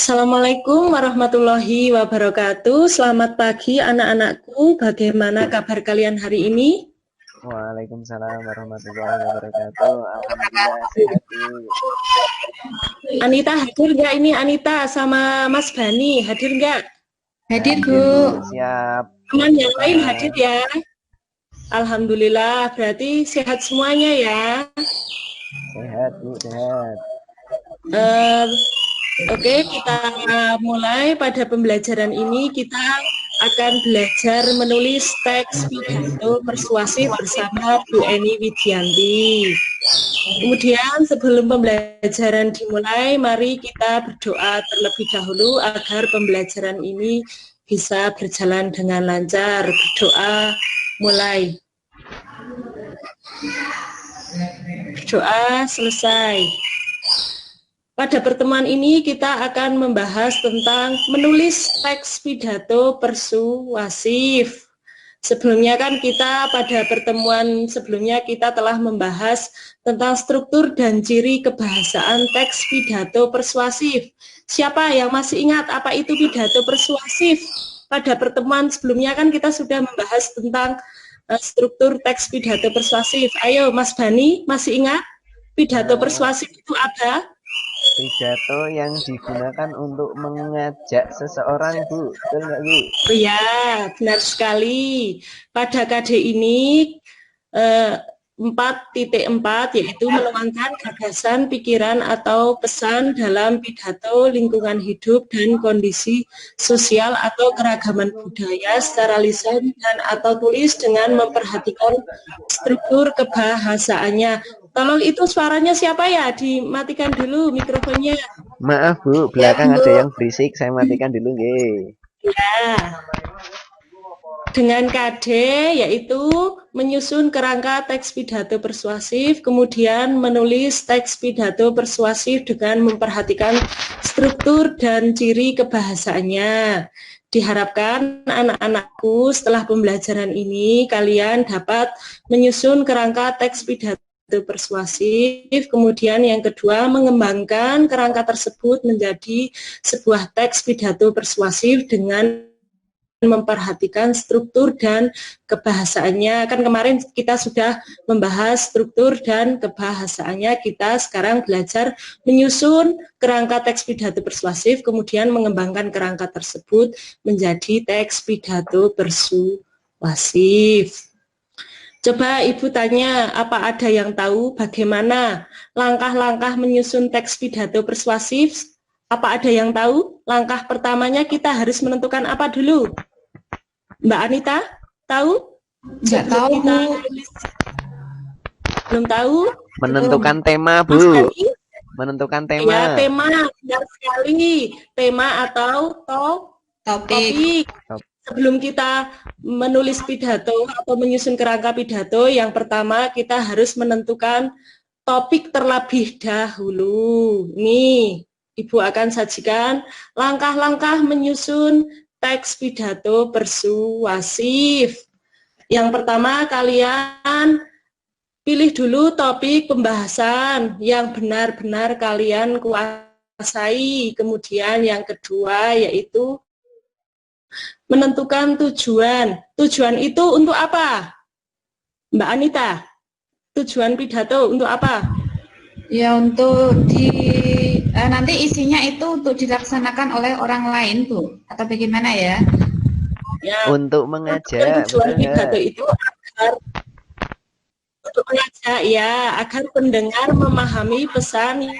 Assalamualaikum warahmatullahi wabarakatuh. Selamat pagi anak-anakku. Bagaimana kabar kalian hari ini? Waalaikumsalam warahmatullahi wabarakatuh. Alhamdulillah sehat, Bu. Anita hadir nggak ini? Anita sama Mas Bani hadir nggak? Hadir, Hadir, Bu. Bu. Siap. Teman yang lain hadir ya? Alhamdulillah, berarti sehat semuanya ya? Sehat, Bu, sehat. Oke, kita mulai pada pembelajaran ini. Kita akan belajar menulis teks pidato persuasif bersama Bu Eni Widianti. Kemudian sebelum pembelajaran dimulai, mari kita berdoa terlebih dahulu agar pembelajaran ini bisa berjalan dengan lancar. Berdoa mulai. Berdoa selesai. Pada pertemuan ini kita akan membahas tentang menulis teks pidato persuasif. Sebelumnya kan kita pada pertemuan sebelumnya kita telah membahas tentang struktur dan ciri kebahasaan teks pidato persuasif. Siapa yang masih ingat apa itu pidato persuasif? Pada pertemuan sebelumnya kan kita sudah membahas tentang struktur teks pidato persuasif. Ayo Mas Bani, masih ingat pidato persuasif itu apa? Pidato yang digunakan untuk mengajak seseorang, Bu. Betul nggak, Bu? Ya, benar sekali. Pada KD ini 4.4 yaitu menuangkan gagasan, pikiran, atau pesan dalam pidato lingkungan hidup dan kondisi sosial atau keragaman budaya secara lisan dan atau tulis dengan memperhatikan struktur kebahasaannya. Tolong itu suaranya siapa ya? Dimatikan dulu mikrofonnya. Maaf, Bu, belakang ada yang berisik. Saya matikan dulu, nggih. Ya. Dengan KD yaitu menyusun kerangka teks pidato persuasif, kemudian menulis teks pidato persuasif dengan memperhatikan struktur dan ciri kebahasaannya. Diharapkan anak-anakku setelah pembelajaran ini kalian dapat menyusun kerangka teks pidato persuasif, kemudian yang kedua mengembangkan kerangka tersebut menjadi sebuah teks pidato persuasif dengan memperhatikan struktur dan kebahasaannya. Kan kemarin kita sudah membahas struktur dan kebahasaannya, kita sekarang belajar menyusun kerangka teks pidato persuasif, kemudian mengembangkan kerangka tersebut menjadi teks pidato persuasif. Coba Ibu tanya, apa ada yang tahu bagaimana langkah-langkah menyusun teks pidato persuasif? Apa ada yang tahu? Langkah pertamanya kita harus menentukan apa dulu? Mbak Anita, tahu? Nggak tahu, Bu. Belum tahu? Menentukan tema, Bu. Menentukan tema. Ya, tema, benar sekali. Tema atau topik. Sebelum kita menulis pidato atau menyusun kerangka pidato, yang pertama kita harus menentukan topik terlebih dahulu. Nih, Ibu akan sajikan langkah-langkah menyusun teks pidato persuasif. Yang pertama, kalian pilih dulu topik pembahasan yang benar-benar kalian kuasai. Kemudian yang kedua yaitu menentukan tujuan. Tujuan itu untuk apa? Mbak Anita, tujuan pidato untuk apa? Ya, untuk nanti isinya itu untuk dilaksanakan oleh orang lain, Bu. Atau bagaimana ya? Ya, untuk mengajak. Tujuan pidato itu agar untuk mengajak ya, agar pendengar memahami pesan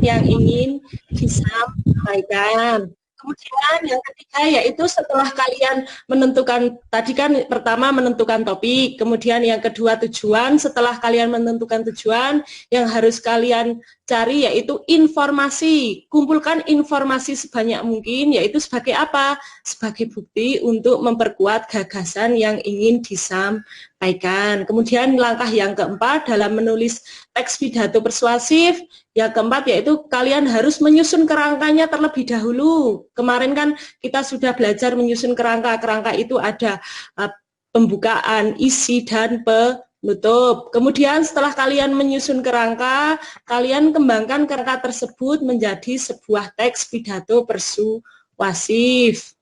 yang ingin disampaikan. Kemudian yang ketiga yaitu setelah kalian menentukan, tadi kan pertama menentukan topik, kemudian yang kedua tujuan. Setelah kalian menentukan tujuan, yang harus kalian cari yaitu informasi. Kumpulkan informasi sebanyak mungkin, yaitu sebagai apa? Sebagai bukti untuk memperkuat gagasan yang ingin disampaikan. Kemudian langkah yang keempat dalam menulis teks pidato persuasif, yang keempat yaitu kalian harus menyusun kerangkanya terlebih dahulu. Kemarin kan kita sudah belajar menyusun kerangka. Kerangka itu ada pembukaan, isi, dan Nutup. Kemudian setelah kalian menyusun kerangka, kalian kembangkan kerangka tersebut menjadi sebuah teks pidato persuasif.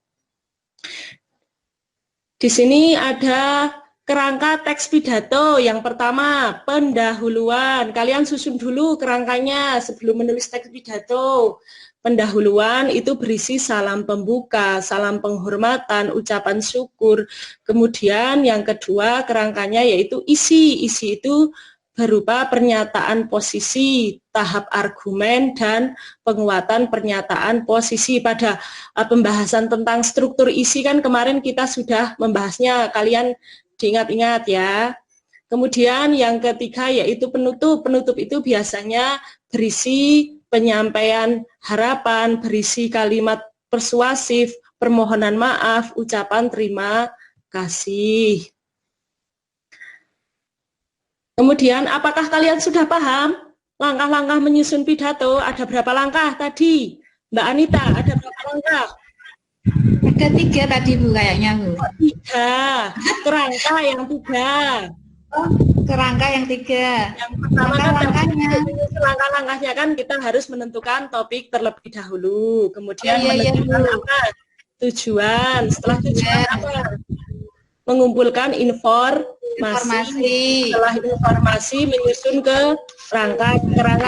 Di sini ada kerangka teks pidato. Yang pertama, pendahuluan. Kalian susun dulu kerangkanya sebelum menulis teks pidato. Pendahuluan itu berisi salam pembuka, salam penghormatan, ucapan syukur. Kemudian yang kedua kerangkanya yaitu isi. Isi itu berupa pernyataan posisi, tahap argumen, dan penguatan pernyataan posisi. Pada pembahasan tentang struktur isi kan kemarin kita sudah membahasnya, kalian diingat-ingat ya. Kemudian yang ketiga yaitu penutup. Penutup itu biasanya berisi penyampaian harapan, berisi kalimat persuasif, permohonan maaf, ucapan terima kasih. Kemudian, apakah kalian sudah paham langkah-langkah menyusun pidato? Ada berapa langkah tadi? Mbak Anita, ada berapa langkah? Ada 3 tadi Bu kayaknya Bu. 3. Kerangka yang 3. Oh, kerangka yang 3. Yang pertama kan langkah-langkahnya kan kita harus menentukan topik terlebih dahulu. Kemudian iya, menentukan apa? Tujuan. Setelah tujuan apa? Mengumpulkan informasi. Setelah informasi menyusun ke kerangka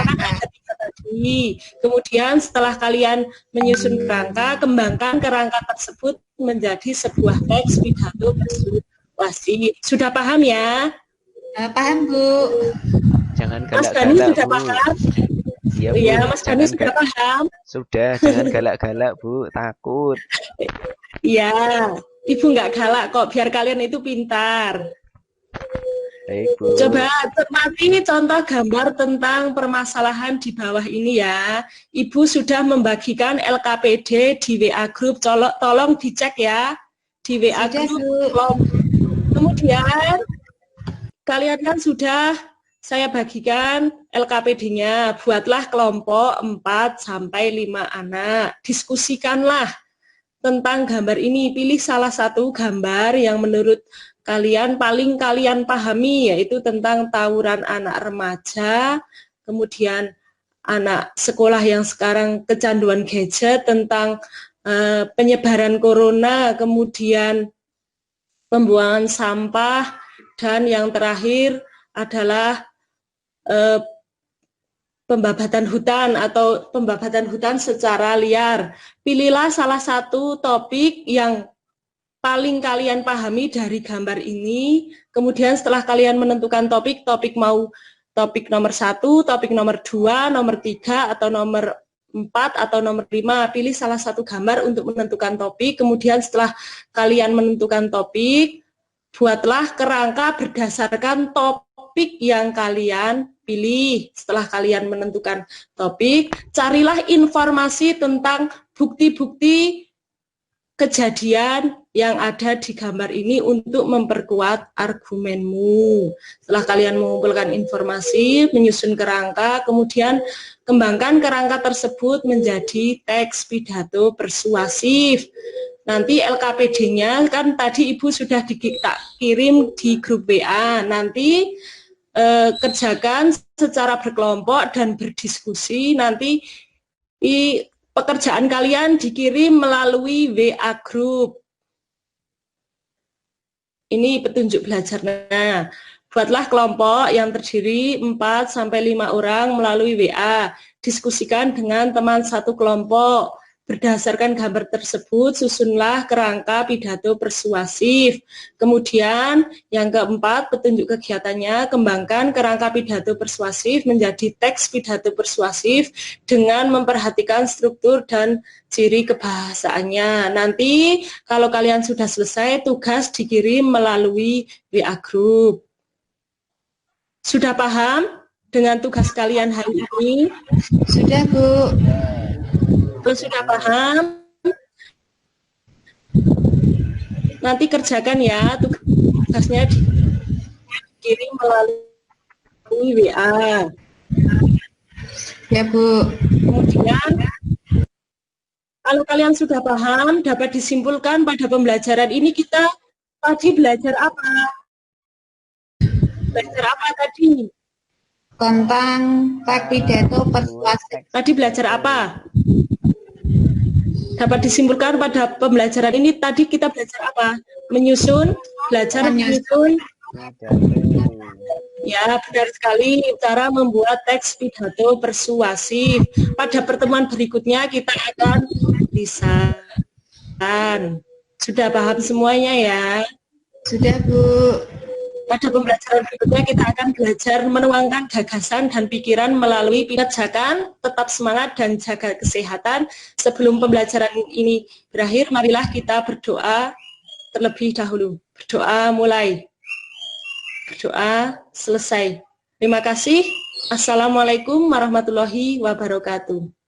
kan ada 3 tadi. Kemudian setelah kalian menyusun kerangka, kembangkan kerangka tersebut menjadi sebuah teks pidato persuasif. Sudah paham ya? Paham Bu. Jangan Mas Dani galak-galak, sudah Bu. paham? Iya, Bu. Iya, Mas Dani sudah paham? Sudah, jangan galak-galak, Bu. Takut. Iya, Ibu nggak galak kok, biar kalian itu pintar. Baik, Bu. Coba cermati contoh gambar tentang permasalahan di bawah ini ya. Ibu sudah membagikan LKPD di WA Group, tolong dicek ya. Di WA Group. Kemudian, kalian kan sudah saya bagikan LKPD-nya. Buatlah kelompok 4 sampai 5 anak. Diskusikanlah tentang gambar ini. Pilih salah satu gambar yang menurut kalian paling kalian pahami, yaitu tentang tawuran anak remaja, kemudian anak sekolah yang sekarang kecanduan gadget, tentang penyebaran corona, kemudian pembuangan sampah, dan yang terakhir adalah pembabatan hutan atau pembabatan hutan secara liar. Pilihlah salah satu topik yang paling kalian pahami dari gambar ini. Kemudian setelah kalian menentukan topik mau topik nomor 1, topik nomor 2, nomor 3, atau nomor 4, atau nomor 5. Pilih salah satu gambar untuk menentukan topik. Kemudian setelah kalian menentukan topik, buatlah kerangka berdasarkan topik yang kalian pilih. Setelah kalian menentukan topik, carilah informasi tentang bukti-bukti kejadian yang ada di gambar ini untuk memperkuat argumenmu. Setelah kalian mengumpulkan informasi, menyusun kerangka, kemudian kembangkan kerangka tersebut menjadi teks pidato persuasif. Nanti LKPD-nya kan tadi Ibu sudah kirim di grup WA. Nanti kerjakan secara berkelompok dan berdiskusi. Nanti pekerjaan kalian dikirim melalui WA Group. Ini petunjuk belajarnya. Buatlah kelompok yang terdiri 4 sampai 5 orang melalui WA. Diskusikan dengan teman satu kelompok. Berdasarkan gambar tersebut, susunlah kerangka pidato persuasif. Kemudian, yang keempat, petunjuk kegiatannya, kembangkan kerangka pidato persuasif menjadi teks pidato persuasif dengan memperhatikan struktur dan ciri kebahasaannya. Nanti, kalau kalian sudah selesai, tugas dikirim melalui WA Group. Sudah paham dengan tugas kalian hari ini? Sudah, Bu. Kalau sudah paham, nanti kerjakan ya, tugasnya dikirim melalui WA. Ya, Bu. Kemudian, kalau kalian sudah paham, dapat disimpulkan pada pembelajaran ini kita tadi belajar apa? belajar apa tadi? Tentang teks pidato persuasif. Tadi belajar apa? Dapat disimpulkan pada pembelajaran ini tadi kita belajar apa? Menyusun, belajar menyusun. Ya, benar sekali, cara membuat teks pidato persuasif. Pada pertemuan berikutnya kita akan lisan. Sudah paham semuanya ya? Sudah, Bu. Pada pembelajaran berikutnya kita akan belajar menuangkan gagasan dan pikiran melalui pengerjakan, tetap semangat dan jaga kesehatan. Sebelum pembelajaran ini berakhir, marilah kita berdoa terlebih dahulu. Berdoa mulai. Berdoa selesai. Terima kasih. Assalamualaikum warahmatullahi wabarakatuh.